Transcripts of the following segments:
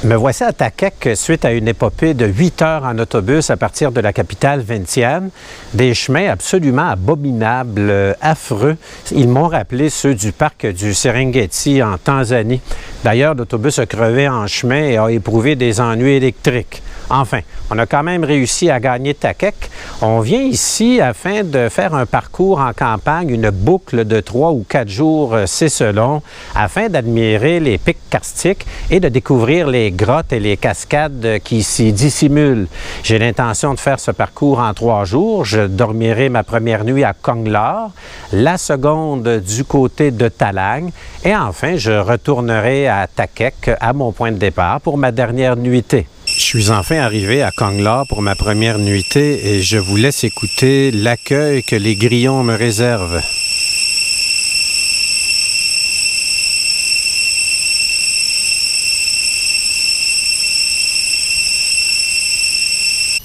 Me voici à Takek suite à une épopée de 8 heures en autobus à partir de la capitale Vientiane. Des chemins absolument abominables, affreux. Ils m'ont rappelé ceux du parc du Serengeti en Tanzanie. D'ailleurs, l'autobus a crevé en chemin et a éprouvé des ennuis électriques. Enfin, on a quand même réussi à gagner Takek. On vient ici afin de faire un parcours en campagne, une boucle de 3 ou 4 jours, c'est selon, afin d'admirer les pics karstiques et de découvrir les grottes et les cascades qui s'y dissimulent. J'ai l'intention de faire ce parcours en 3 jours. Je dormirai ma première nuit à Konglar, la seconde du côté de Talang et enfin, je retournerai à Takek, à mon point de départ, pour ma dernière nuitée. Je suis enfin arrivé à Konglar pour ma première nuitée et je vous laisse écouter l'accueil que les grillons me réservent.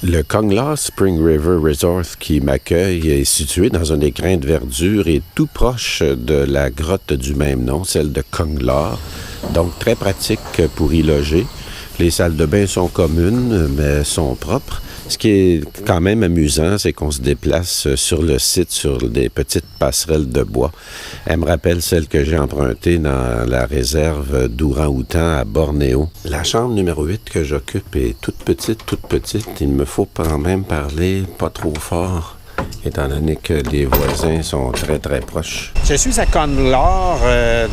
Le Konglar Spring River Resort qui m'accueille est situé dans un écrin de verdure et tout proche de la grotte du même nom, celle de Konglar, donc très pratique pour y loger. Les salles de bain sont communes, mais sont propres. Ce qui est quand même amusant, c'est qu'on se déplace sur le site sur des petites passerelles de bois. Elle me rappelle celle que j'ai empruntée dans la réserve d'Ourang-Outan à Bornéo. La chambre numéro 8 que j'occupe est toute petite, toute petite. Il me faut quand même parler pas trop fort, étant donné que les voisins sont très, très proches. Je suis à Konglar,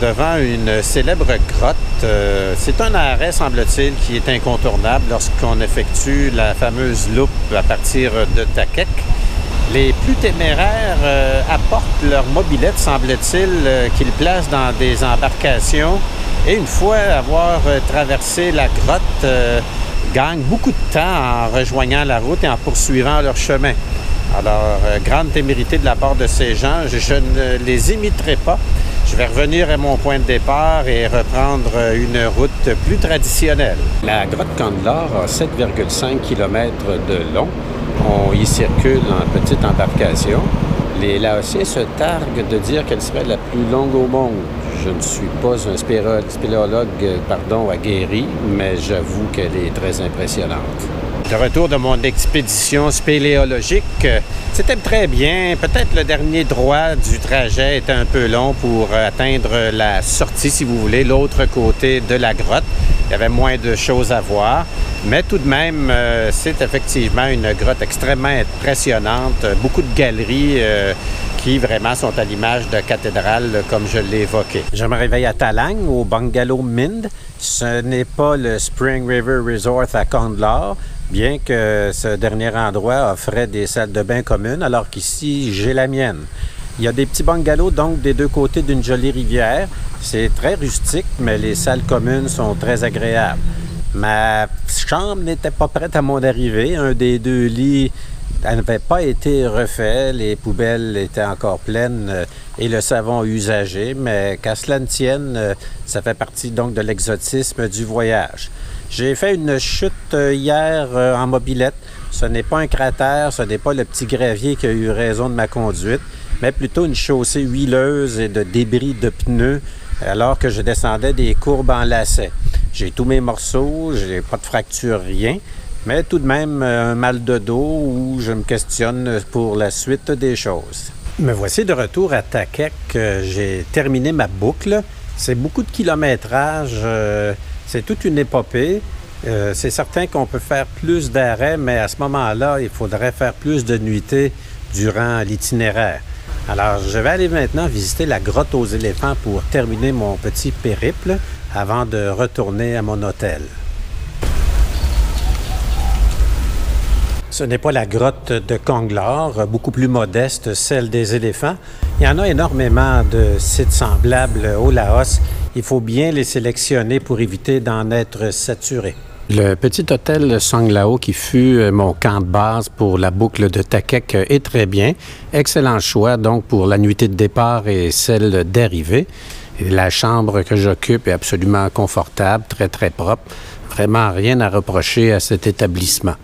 devant une célèbre grotte. C'est un arrêt, semble-t-il, qui est incontournable lorsqu'on effectue la fameuse loupe à partir de Takek. Les plus téméraires apportent leur mobilette, semble-t-il, qu'ils placent dans des embarcations. Et une fois avoir traversé la grotte, gagnent beaucoup de temps en rejoignant la route et en poursuivant leur chemin. Alors, grande témérité de la part de ces gens, je ne les imiterai pas. Je vais revenir à mon point de départ et reprendre une route plus traditionnelle. La grotte Konglar a 7,5 km de long. On y circule en petite embarcation. Les Laotiens se targuent de dire qu'elle serait la plus longue au monde. Je ne suis pas un spéléologue aguerri, mais j'avoue qu'elle est très impressionnante. Le retour de mon expédition spéléologique, c'était très bien. Peut-être le dernier droit du trajet était un peu long pour atteindre la sortie, si vous voulez, l'autre côté de la grotte. Il y avait moins de choses à voir. Mais tout de même, c'est effectivement une grotte extrêmement impressionnante. Beaucoup de galeries qui vraiment sont à l'image de cathédrales, comme je l'ai évoqué. Je me réveille à Talang, au Bungalow Mind. Ce n'est pas le Spring River Resort à Konglar, bien que ce dernier endroit offrait des salles de bain communes, alors qu'ici, j'ai la mienne. Il y a des petits bungalows, donc, des deux côtés d'une jolie rivière. C'est très rustique, mais les salles communes sont très agréables. Ma chambre n'était pas prête à mon arrivée. Un des 2 lits n'avait pas été refait. Les poubelles étaient encore pleines et le savon usagé. Mais qu'à cela ne tienne, ça fait partie donc de l'exotisme du voyage. J'ai fait une chute hier en mobilette. Ce n'est pas un cratère, ce n'est pas le petit gravier qui a eu raison de ma conduite, mais plutôt une chaussée huileuse et de débris de pneus alors que je descendais des courbes en lacets. J'ai tous mes morceaux, j'ai pas de fracture, rien, mais tout de même un mal de dos où je me questionne pour la suite des choses. Me voici de retour à Takek. J'ai terminé ma boucle. C'est beaucoup de kilométrage, c'est toute une épopée. C'est certain qu'on peut faire plus d'arrêts, mais à ce moment-là, il faudrait faire plus de nuitées durant l'itinéraire. Alors, je vais aller maintenant visiter la grotte aux éléphants pour terminer mon petit périple avant de retourner à mon hôtel. Ce n'est pas la grotte de Konglar, beaucoup plus modeste, celle des éléphants. Il y en a énormément de sites semblables au Laos. Il faut bien les sélectionner pour éviter d'en être saturé. Le petit hôtel Songlao, qui fut mon camp de base pour la boucle de Takek, est très bien. Excellent choix donc pour la nuitée de départ et celle d'arrivée. La chambre que j'occupe est absolument confortable, très, très propre. Vraiment rien à reprocher à cet établissement.